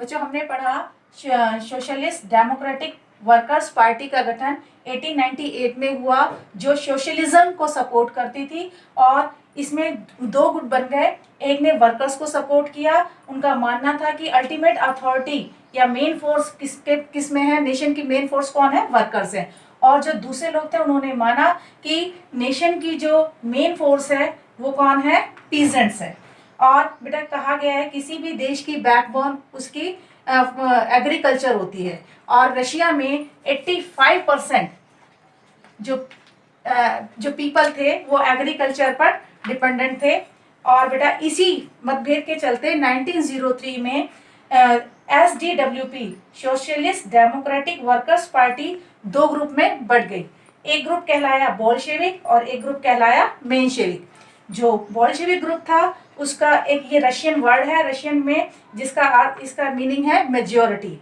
बच्चों हमने पढ़ा सोशलिस्ट डेमोक्रेटिक वर्कर्स पार्टी का गठन 1898 में हुआ, जो सोशलिज्म को सपोर्ट करती थी। और इसमें दो गुट बन गए, एक ने वर्कर्स को सपोर्ट किया। उनका मानना था कि अल्टीमेट अथॉरिटी या मेन फोर्स किस में है, नेशन की मेन फोर्स कौन है, वर्कर्स है। और जो दूसरे लोग थे उन्होंने माना कि नेशन की जो मेन फोर्स है वो कौन है, पीजेंट्स है। और बेटा कहा गया है किसी भी देश की बैकबोन उसकी एग्रीकल्चर होती है, और रशिया में 85% जो पीपल थे वो एग्रीकल्चर पर डिपेंडेंट थे। और बेटा इसी मतभेद के चलते 1903 में SDWP socialist democratic workers party दो ग्रुप में बढ़ गई। एक ग्रुप कहलाया बोल्शेविक और एक ग्रुप कहलाया मेंशेविक। जो बोल्शेविक ग्रुप था उसका एक ये रशियन वर्ड है, रशियन में जिसका अर्थ, इसका मीनिंग है मेजॉरिटी।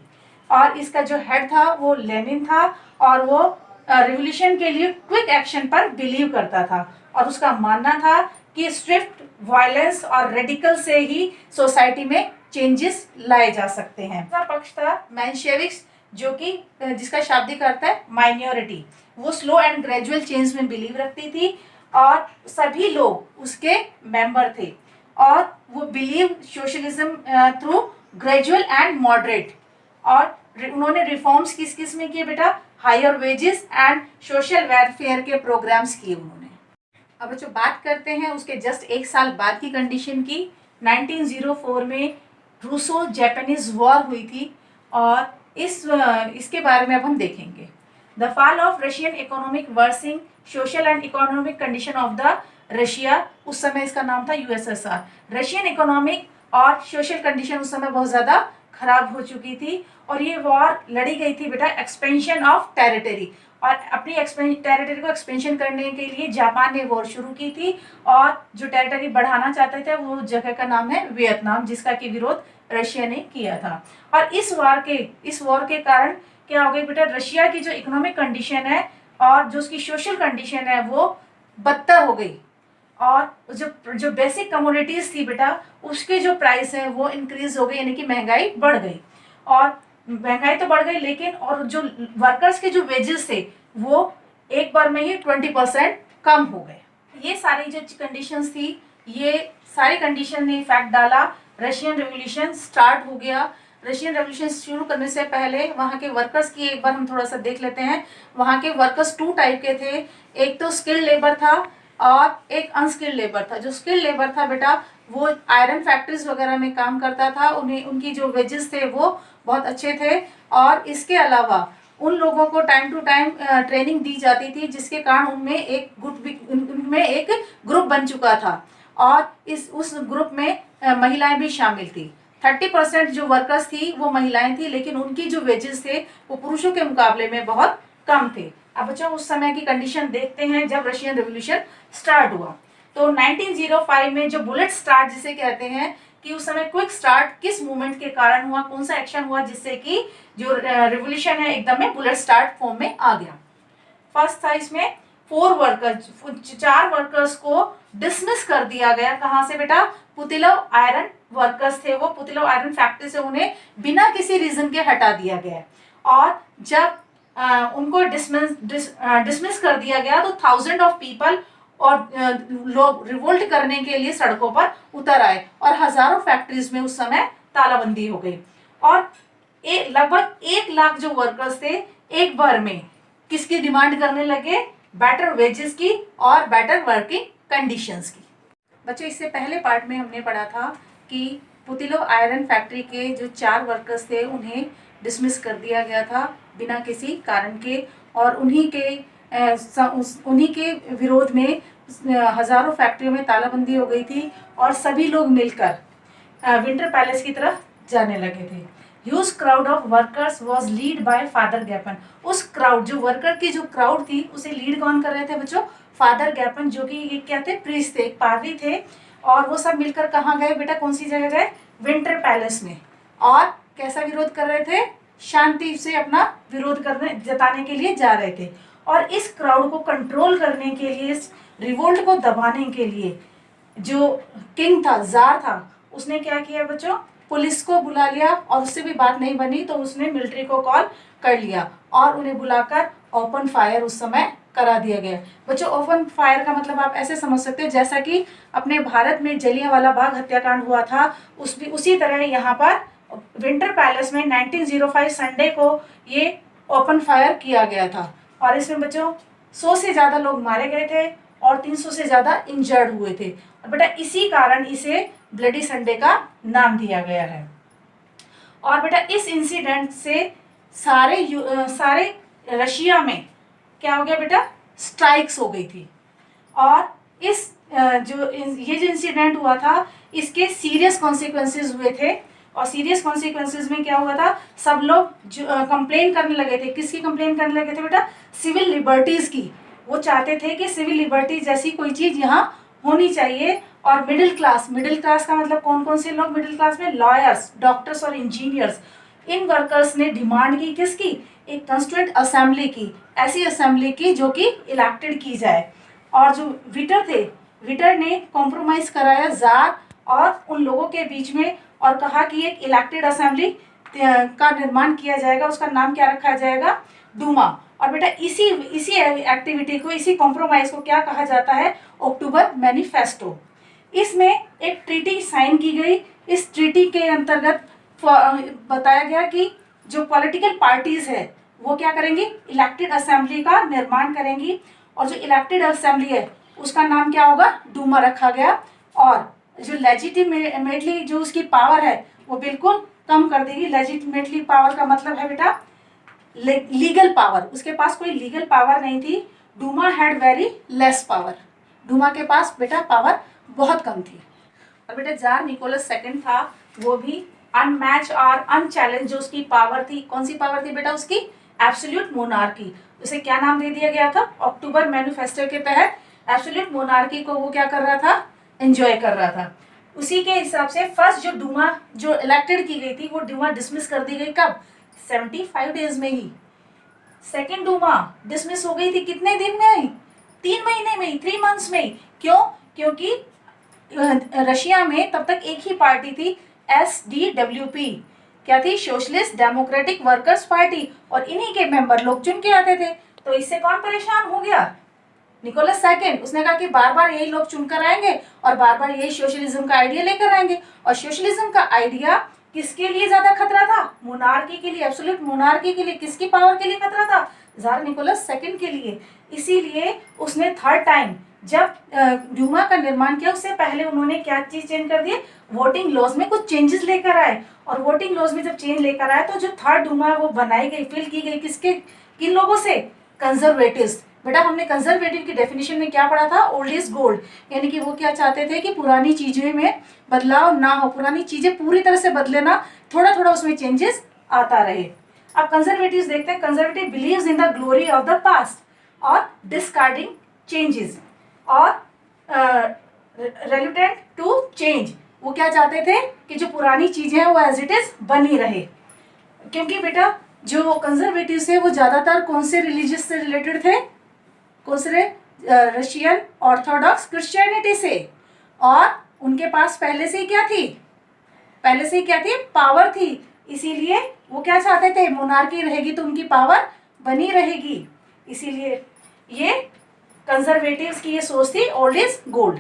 और इसका जो हेड था वो लेनिन था, और वो रिवॉल्यूशन के लिए क्विक एक्शन पर बिलीव करता था। और उसका मानना था कि स्विफ्ट वायलेंस और रेडिकल से ही सोसाइटी में चेंजेस लाए जा सकते हैं। दूसरा पक्ष था मेंशेविक्स, जो कि जिसका शाब्दिक अर्थ है माइनॉरिटी। वो स्लो एंड ग्रेजुअल चेंज में बिलीव रखती थी और सभी लोग उसके मेंबर थे। और वो believe socialism through gradual and moderate. और उन्होंने रिफॉर्म्स किस किस में किए बेटा, higher wages and social welfare के प्रोग्राम्स किए उन्होंने। अब जो बात करते हैं उसके जस्ट एक साल बाद की कंडीशन की, 1904 में रूसो जापानीज वॉर हुई थी, और इसके बारे में अब हम देखेंगे। The fall of Russian economic worsening social and economic condition of the Russia, उस समय इसका नाम था USSR। रशियन इकोनॉमिक और सोशल कंडीशन उस समय बहुत ज़्यादा खराब हो चुकी थी, और ये वॉर लड़ी गई थी बेटा एक्सपेंशन ऑफ टेरिटरी। और अपनी टेरिटरी को एक्सपेंशन करने के लिए जापान ने वॉर शुरू की थी, और जो टेरिटरी बढ़ाना चाहते थे वो जगह का नाम है वियतनाम, जिसका कि विरोध रशिया ने किया था। और इस वॉर के कारण क्या हो गई बेटा, रशिया की जो इकोनॉमिक कंडीशन है और जो उसकी सोशल कंडीशन है वो बदतर हो गई। और जो बेसिक कमोडिटीज थी बेटा उसके जो प्राइस है वो इंक्रीज हो गई, यानी कि महंगाई बढ़ गई। और महंगाई तो बढ़ गई, लेकिन और जो वर्कर्स के जो वेजेस थे वो एक बार में ही 20% कम हो गए। ये सारी जो कंडीशंस थी, ये सारी कंडीशन ने इफेक्ट डाला। रशियन रेवोल्यूशन स्टार्ट हो गया। रशियन रेवोल्यूशन शुरू करने से पहले वहाँ के वर्कर्स की एक बार हम थोड़ा सा देख लेते हैं। वहाँ के वर्कर्स 2 टाइप के थे, एक तो स्किल्ड लेबर था और एक अनस्किल्ड लेबर था। जो स्किल्ड लेबर था बेटा वो आयरन फैक्ट्रीज वगैरह में काम करता था, उनकी जो वेजेस थे वो बहुत अच्छे थे। और इसके अलावा उन लोगों को टाइम टू टाइम ट्रेनिंग दी जाती थी, जिसके कारण उनमें एक ग्रुप बन चुका था, और उस ग्रुप में महिलाएं भी शामिल थी। 30% जो वर्कर्स थी वो महिलाएं थी, लेकिन उनकी जो वेजेस थे वो पुरुषों के मुकाबले में बहुत कम थे। अब बच्चों उस समय की कंडीशन देखते हैं जब रशियन रेवोल्यूशन स्टार्ट हुआ। तो 1905 में जो बुलेट स्टार्ट जिसे कहते हैं, कि उस समय क्विक स्टार्ट किस मूवमेंट के कारण हुआ, कौन सा एक्शन हुआ जिससे कि जो रेवोल्यूशन है एकदम में बुलेट स्टार्ट फॉर्म में आ गया। फर्स्ट था इसमें 4 वर्कर्स को डिसमिस कर दिया गया। कहाँ से बेटा, पुतिलव आयरन वर्कर्स थे वो, पुतिलव आयरन फैक्ट्री से उन्हें बिना किसी रीजन के हटा दिया गया। और जब उनको डिसमिस कर दिया गया तो 1000 ऑफ पीपल और लोग रिवोल्ट करने के लिए सड़कों पर उतर आए, और हजारों फैक्ट्रीज में उस समय तालाबंदी हो गई। और लगभग 1 लाख जो वर्कर्स थे एक बार में किसकी डिमांड करने लगे, बेटर वेजेस की और बेटर वर्किंग कंडीशंस की। बच्चों इससे पहले पार्ट में हमने पढ़ा था कि पुतिलव आयरन फैक्ट्री के जो 4 वर्कर्स थे उन्हें डिसमिस कर दिया गया था बिना किसी कारण के, और उन्हीं के विरोध में हजारों फैक्ट्रियों में तालाबंदी हो गई थी, और सभी लोग मिलकर विंटर पैलेस की तरफ जाने लगे थे। Huge crowd of workers was lead by father Gapon. उस क्राउड, जो वर्कर की जो क्राउड थी उसे लीड कौन कर रहे थे बच्चों, फादर गैपन, जो कि क्या थे, प्रीस्ट थे, पादरी थे। और वो सब मिलकर कहाँ गए बेटा, कौन सी जगह गए, विंटर पैलेस में। और कैसा विरोध कर रहे थे, शांति से अपना विरोध जताने के लिए जा रहे थे। और इस क्राउड को कंट्रोल करने के लिए, इस रिवोल्ट को दबाने के लिए जो किंग था, जार था, उसने क्या किया बच्चों, पुलिस को बुला लिया और उससे भी बात नहीं बनी तो उसने मिलिट्री को कॉल कर लिया और उन्हें बुलाकर ओपन फायर उस समय करा दिया गया। बच्चों, ओपन फायर का मतलब आप ऐसे समझ सकते हैं जैसा कि अपने भारत में जलियांवाला बाग हत्याकांड हुआ था, उसी तरह यहाँ पर विंटर पैलेस में 1905 संडे को ये ओपन फायर किया गया था और इसमें बच्चों 100 से ज़्यादा लोग मारे गए थे और 300 से ज़्यादा इंजर्ड हुए थे और बेटा इसी कारण इसे ब्लडी संडे का नाम दिया गया है। और बेटा इस इंसिडेंट से सारे रशिया में क्या हो गया बेटा, स्ट्राइक्स हो गई थी और ये जो इंसिडेंट हुआ था इसके सीरियस कॉन्सिक्वेंसेस हुए थे और सीरियस कॉन्सिक्वेंसेस में क्या हुआ था, सब लोग कंप्लेन करने लगे थे। किसकी कंप्लेन करने लगे थे बेटा, सिविल लिबर्टीज की। वो चाहते थे कि सिविल लिबर्टीज जैसी कोई चीज यहाँ होनी चाहिए और मिडिल क्लास का मतलब कौन कौन से लोग मिडिल क्लास में, लॉयर्स, डॉक्टर्स और इंजीनियर्स, इन वर्कर्स ने डिमांड की किसकी, एक कॉन्स्टिट्यूएंट असेंबली की, ऐसी असेंबली की जो कि इलेक्टेड की जाए। और जो विटर ने कॉम्प्रोमाइज कराया जार और उन लोगों के बीच में और कहा कि एक इलेक्टेड असेंबली का निर्माण किया जाएगा, उसका नाम क्या रखा जाएगा, डूमा। और बेटा इसी एक्टिविटी को, इसी कॉम्प्रोमाइज को क्या कहा जाता है, अक्टूबर मैनिफेस्टो। इसमें एक ट्रीटी साइन की गई। इस ट्रीटी के अंतर्गत बताया गया कि जो पॉलिटिकल पार्टीज है वो क्या करेंगी, इलेक्टेड असेंबली का निर्माण करेंगी और जो इलेक्टेड असेंबली है उसका नाम क्या होगा, डूमा रखा गया। और जो लेजिटिमेटली जो उसकी पावर है वो बिल्कुल कम कर देगी। लेजिटिमेटली पावर का मतलब है बेटा लीगल पावर, उसके पास कोई लीगल पावर नहीं थी। Duma had very less power, Duma के पास बेटा पावर बहुत कम थी। और बेटा जार निकोलस सेकंड था, वो भी अनमैच और अनचैलेंज जो उसकी पावर थी, कौन सी पावर थी बेटा उसकी, एब्सोल्यूट मोनार्की। उसे क्या नाम दे दिया गया था, अक्टूबर मैनिफेस्टो के तहत एब्सोल्यूट मोनार्की को वो क्या कर रहा था, एंजॉय कर रहा था। उसी के हिसाब से फर्स्ट जो डूमा जो इलेक्टेड की गई थी वो डूमा डिसमिस कर दी गई, कब, 75 डेज में ही। सेकेंड डूमा डिसमिस हो गई थी कितने दिन में, 3 महीने में ही, 3 मंथ्स में ही। क्यों, क्योंकि रशिया में तब तक एक ही पार्टी थी, SDWP, क्या थी, सोशलिस्ट डेमोक्रेटिक वर्कर्स पार्टी, और इन्हीं के मेंबर लोग चुन के आते थे। तो इससे कौन परेशान हो गया, निकोलस सेकंड। उसने कहा कि बार बार यही लोग चुनकर आएंगे और बार बार यही सोशलिज्म का आइडिया लेकर आएंगे। और सोशलिज्म का आइडिया किसके लिए ज्यादा खतरा था, मोनार्की के लिए, एब्सोल्यूट मोनार्की के लिए। किसकी पावर के लिए खतरा था, जार निकोलस सेकंड के लिए। इसीलिए उसने थर्ड टाइम जब डूमा का निर्माण किया उससे पहले उन्होंने क्या चीज चेंज कर दी, वोटिंग लॉज में कुछ चेंजेस लेकर आए। और वोटिंग लॉज में जब चेंज लेकर आए तो जो थर्ड डूमा है वो बनाई गई, फिल की गई किसके, किन लोगों से, कंजर्वेटिव्स। बेटा हमने कंजर्वेटिव की डेफिनेशन में क्या पढ़ा था, ओल्ड इज गोल्ड, यानी कि वो क्या चाहते थे कि पुरानी चीजें में बदलाव ना हो, पुरानी चीजें पूरी तरह से बदले ना, थोड़ा थोड़ा उसमें चेंजेस आता रहे। अब कंजर्वेटिव्स देखते हैं, conservative believes in the glory of the past और डिस्कार्डिंग चेंजेस और रेलुटेंट टू चेंज। वो क्या चाहते थे कि जो पुरानी चीजें हैं वो एज इट इज बनी रहे। क्योंकि बेटा जो कंजर्वेटिव्स है वो ज्यादातर कौन से रिलीजियस से रिलेटेड थे, कौन से, रशियन ऑर्थोडॉक्स क्रिश्चियनिटी से। और उनके पास पहले से ही क्या थी, पहले से ही क्या थी, पावर थी। इसीलिए वो क्या चाहते थे, मोनार्की रहेगी तो उनकी पावर बनी रहेगी। इसीलिए ये कंजर्वेटिव्स की ये सोच थी, ओल्ड इज गोल्ड।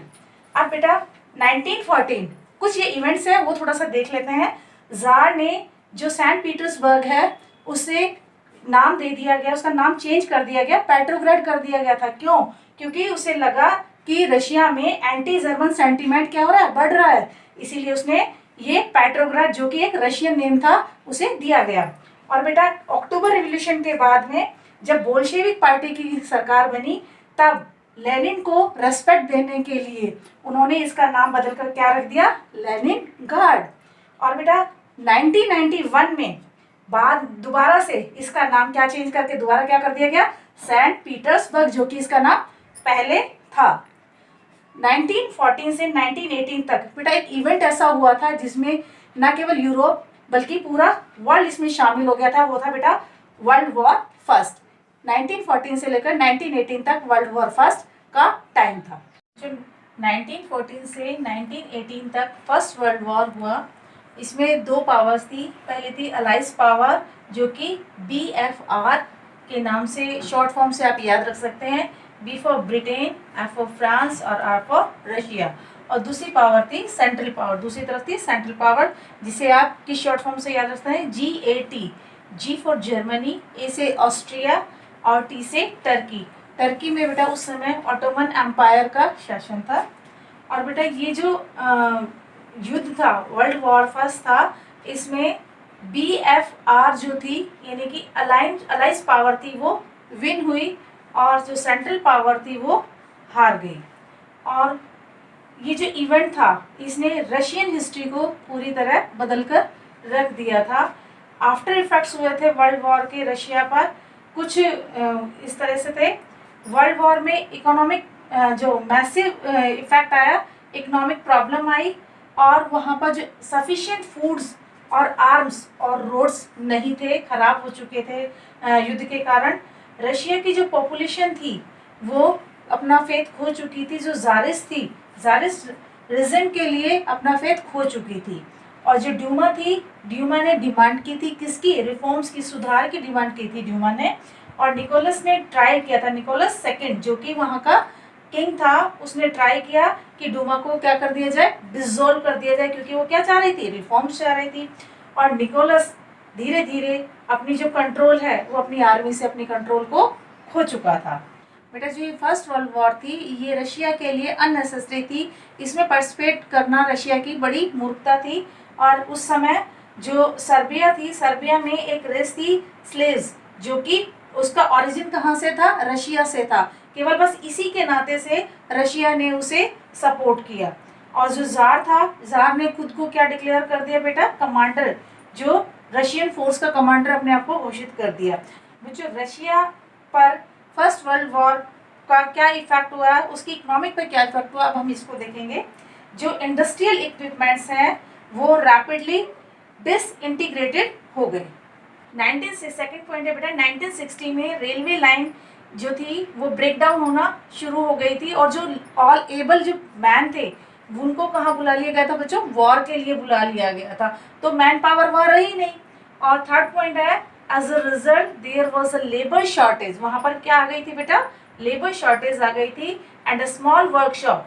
अब बेटा 1914 कुछ ये इवेंट्स हैं वो थोड़ा सा देख लेते हैं। जार ने जो सेंट पीटर्सबर्ग है उसे नाम दे दिया गया, उसका नाम चेंज कर दिया गया, पेट्रोग्राड कर दिया गया था। क्यों, क्योंकि उसे लगा कि रशिया में एंटी जर्मन सेंटीमेंट क्या हो रहा है, बढ़ रहा है। इसीलिए उसने ये पेट्रोग्राड जो कि एक रशियन नेम था उसे दिया गया। और बेटा अक्टूबर रिवॉल्यूशन के बाद में जब बोल्शेविक पार्टी की सरकार बनी तब लेनिन को रेस्पेक्ट देने के लिए उन्होंने इसका नाम बदलकर क्या रख दिया, लेनिन गार्ड। और बेटा 1991 में बाद दोबारा से इसका नाम क्या चेंज करके दोबारा क्या कर दिया गया, सेंट पीटर्सबर्ग, जो कि इसका नाम पहले था। 1914 से 1918 तक बेटा एक इवेंट ऐसा हुआ था जिसमें न केवल यूरोप बल्कि पूरा वर्ल्ड इसमें शामिल हो गया था। वो था बेटा वर्ल्ड वॉर फर्स्ट। 1914 से लेकर 1918 तक वर्ल्ड वॉर फर्स्ट का टाइम था। जो 1914 से 1918 तक फर्स्ट वर्ल्ड वॉर हुआ इसमें दो पावर्स थी। पहली थी अलाइज पावर जो कि BFR के नाम से शॉर्ट फॉर्म से आप याद रख सकते हैं। B for Britain, F for France और R फॉर रशिया। और दूसरी पावर थी सेंट्रल पावर, दूसरी तरफ थी सेंट्रल पावर, जिसे आप किस शॉर्ट फॉर्म से याद रखते हैं? GAT। G for Germany, A से ऑस्ट्रिया और T से टर्की। टर्की में बेटा उस समय ऑटोमन एम्पायर का शासन था। और बेटा ये जो युद्ध था, वर्ल्ड वॉर फर्स्ट था, इसमें BFR जो थी यानी कि अलाइंस पावर थी वो विन हुई और जो सेंट्रल पावर थी वो हार गई। और ये जो इवेंट था इसने रशियन हिस्ट्री को पूरी तरह बदल कर रख दिया था। आफ्टर इफेक्ट्स हुए थे वर्ल्ड वॉर के रशिया पर, कुछ इस तरह से थे। वर्ल्ड वॉर में इकोनॉमिक जो मैसिव इफेक्ट आया, इकोनॉमिक प्रॉब्लम आई और वहाँ पर जो सफिशिएंट फूड्स और आर्म्स और रोड्स नहीं थे, खराब हो चुके थे युद्ध के कारण। रशिया की जो पॉपुलेशन थी वो अपना फेथ खो चुकी थी। जो जारिस थी, जारिस रिजन के लिए अपना फेथ खो चुकी थी। और जो ड्यूमा थी, ड्यूमा ने डिमांड की थी किसकी? रिफॉर्म्स की, सुधार की डिमांड की थी ड्यूमा ने। और निकोलस ने ट्राई किया था, निकोलस सेकंड जो कि वहाँ का किंग था, उसने ट्राई किया कि डूमा को क्या कर दिया जाए? डिसॉल्व कर दिया जाए, क्योंकि वो क्या चाह रही थी? रिफॉर्म्स चाह रही थी। और निकोलस धीरे धीरे अपनी जो कंट्रोल है वो अपनी आर्मी से अपनी कंट्रोल को खो चुका था। बेटा जो ये फर्स्ट वर्ल्ड वॉर थी ये रशिया के लिए अननेसेसरी थी। इसमें पार्टिसिपेट करना रशिया की बड़ी मूर्खता थी। और उस समय जो सर्बिया थी, सर्बिया में एक रेस थी स्लेव्स, जो कि उसका ओरिजिन कहाँ से था? रशिया से था। केवल बस इसी के नाते से रशिया ने उसे सपोर्ट किया। और जो जार था, जार ने खुद को क्या डिक्लेयर कर दिया बेटा? कमांडर, जो रशियन फोर्स का कमांडर अपने आप को घोषित कर दिया। बच्चों रशिया पर फर्स्ट वर्ल्ड वॉर का क्या इफेक्ट हुआ, उसकी इकोनॉमिक पर क्या इफेक्ट हुआ, अब हम इसको देखेंगे। जो इंडस्ट्रियल इक्विपमेंट्स हैं वो रैपिडली डिसइंटीग्रेटेड हो गए। सेकंड पॉइंट है बेटा, 1960 में रेलवे लाइन जो थी वो ब्रेक डाउन होना शुरू हो गई थी। और जो ऑल एबल जो मैन थे उनको कहाँ बुला लिया गया था बच्चों? वॉर के लिए बुला लिया गया था। तो मैन पावर वहाँ रही नहीं। और थर्ड पॉइंट है, as a result there was a labour shortage. वहाँ पर क्या आ गई थी बेटा? लेबर शॉर्टेज आ गई थी। And a small workshop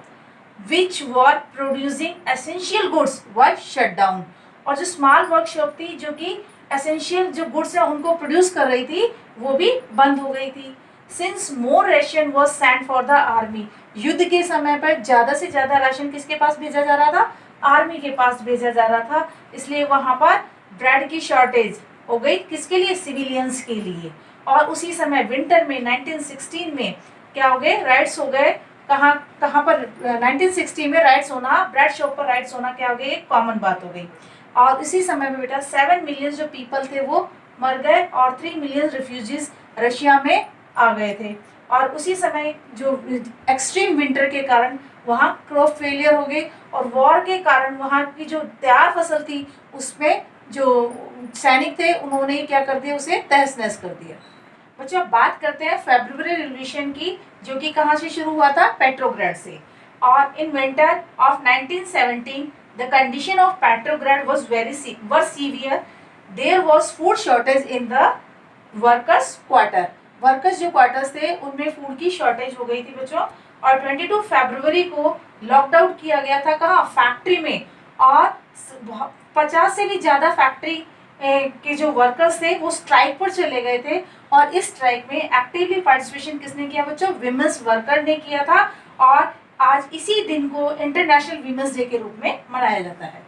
which were producing essential goods were shut down. और जो स्मॉल वर्कशॉप थी जो कि एसेंशियल जो गुड्स है उनको प्रोड्यूस कर रही थी वो भी बंद हो गई थी। Since more ration was sent for the army, युद्ध के समय पर ज़्यादा से ज़्यादा राशन किसके पास भेजा जा रहा था? आर्मी के पास भेजा जा रहा था। इसलिए वहाँ पर ब्रेड की शॉर्टेज हो गई, किसके लिए? सिविलियंस के लिए। और उसी समय विंटर में 1916 में क्या हो गए? राइट्स हो गए। कहाँ पर? 1960 में राइट्स होना, ब्रेड शॉप पर राइट्स होना क्या हो गई? एक कॉमन बात हो गई। और इसी समय में बेटा 7 मिलियन जो पीपल थे वो मर गए और 3 मिलियन रिफ्यूजीज रशिया में आ गए थे। और उसी समय जो एक्सट्रीम विंटर के कारण वहाँ क्रॉप फेलियर हो गई और वॉर के कारण वहाँ की जो तैयार फसल थी उसमें जो सैनिक थे उन्होंने क्या कर दिया? उसे तहस नहस कर दिया। बच्चों अब बात करते हैं फेब्रुअरी रिवॉल्यूशन की, जो कि कहाँ से शुरू हुआ था? पेट्रोग्राड से। और in winter of 1917 the condition of Petrograd was severe. There was food shortage in the workers quarter. Workers जो क्वार्टर्स थे उनमें फूड की शॉर्टेज हो गई थी बच्चों। और 22 फरवरी को लॉकडाउन किया गया था। कहाँ? फैक्ट्री में। और 50 से भी ज़्यादा फैक्ट्री के जो वर्कर्स थे वो स्ट्राइक पर चले गए थे। और इस स्ट्राइक में एक्टिवली पार्टिसिपेशन किसने किया बच्चों? विमेंस वर्कर ने किया था। और आज इसी दिन को इंटरनेशनल वीमेंस डे के रूप में मनाया जाता है।